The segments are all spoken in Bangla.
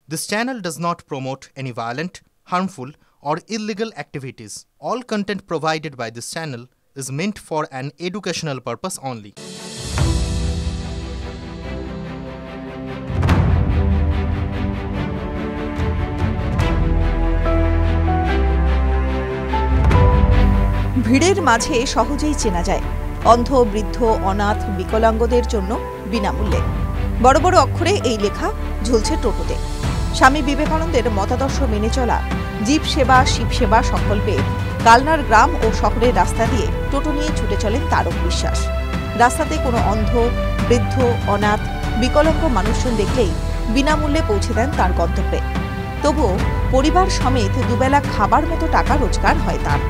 This channel does not promote any violent, harmful, or illegal activities. All content provided by this channel is meant for an educational purpose only. ভিড়ের মাঝে সহজেই চেনা যায় অন্ধ, বৃদ্ধ, অনাথ, বিকলাঙ্গদের জন্য বিনামূল্যে। বড় বড় অক্ষরে এই লেখা ঝুলছে টোটোতে। স্বামী বিবেকানন্দের মতাদর্শ মেনে চলা জীব সেবা, শিব সেবা সংকল্পে কালনার গ্রাম ও শহরের রাস্তা দিয়ে টোটো নিয়ে ছুটে চলেন তারক বিশ্বাস। রাস্তাতে কোনো অন্ধ, বৃদ্ধ, অনাথ, বিকলাঙ্গ মানুষজন দেখলেই বিনামূল্যে পৌঁছে দেন তার গন্তব্যে। তবুও পরিবার সমেত দুবেলা খাবার মতো টাকা রোজগার হয় তার।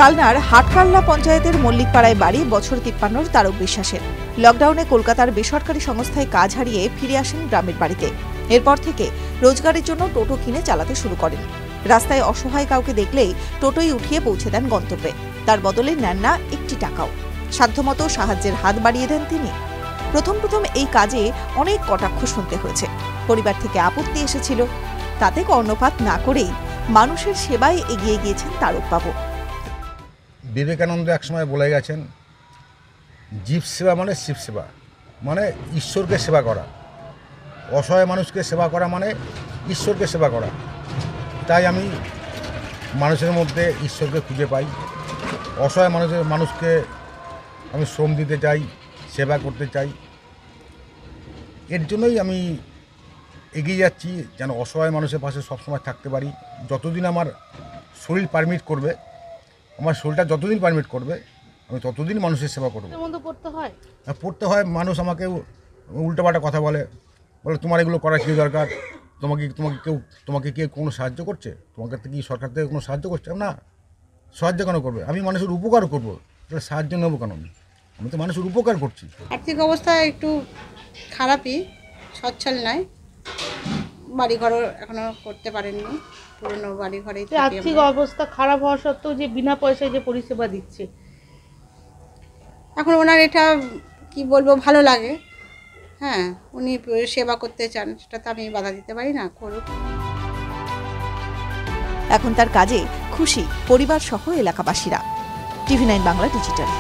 কালনার হাটকাল্লা পঞ্চায়েতের মল্লিকপাড়ায় বাড়ি বছর ৫৩ তারক বিশ্বাসের। লকডাউনে কলকাতার বেসরকারি সংস্থায় কাজ হারিয়ে ফিরে আসেন গ্রামের বাড়িতে। এরপর থেকে রোজগারের জন্য টোটো কিনে চালাতে শুরু করেন। রাস্তায় অসহায় কাউকে দেখলেই টোটোই উঠিয়ে পৌঁছে দেন গন্তব্যে। তার বদলে নেন না একটি টাকাও। সাধ্যমতো সাহায্যের হাত বাড়িয়ে দেন তিনি। প্রথম এই কাজে অনেক কটাক্ষ শুনতে হয়েছে। পরিবার থেকে আপত্তি এসেছিল। তাতে কর্ণপাত না করেই মানুষের সেবায় এগিয়ে গিয়েছেন তারকবাবু। বিবেকানন্দ একসময় বলে গেছেন, জীব সেবা মানে শিব সেবা, মানে ঈশ্বরকে সেবা করা। অসহায় মানুষকে সেবা করা মানে ঈশ্বরকে সেবা করা। তাই আমি মানুষের মধ্যে ঈশ্বরকে খুঁজে পাই। অসহায় মানুষকে আমি শ্রম দিতে চাই, সেবা করতে চাই। এর জন্যই আমি এগিয়ে যাচ্ছি, যেন অসহায় মানুষের পাশে সবসময় থাকতে পারি। যতদিন আমার শরীর পারমিট করবে, আমার শরীরটা যতদিন পারমিট করবে, আমি ততদিন মানুষের সেবা করবো। পড়তে হয়। মানুষ আমাকে উল্টোপাল্টা কথা বলে তোমার এগুলো করার কী দরকার, তোমাকে কেউ কোনো সাহায্য করছে, তোমাকে কি সরকার থেকে কোনো সাহায্য করছে? না, সাহায্য কেন করবে? আমি মানুষের উপকার করবো, তাহলে সাহায্য নেবো কেন? আমি তো মানুষের উপকার করছি। আর্থিক অবস্থা একটু খারাপই, সচ্ছল নয়। বাড়িঘরও এখনো করতে পারেননি, পুরনো বাড়িঘরেই। আর্থিক অবস্থা খারাপ হওয়া সত্ত্বেও যে বিনা পয়সায় যে পরিষেবা দিচ্ছে, এখন ওনার এটা কি বলবো, ভালো লাগে। হ্যাঁ, উনি সেবা করতে চান, সেটা তো আমি বাধা দিতে পারি না, করুক। এখন তার কাজে খুশি পরিবার সহ এলাকাবাসীরা। TV9 Bangla digital.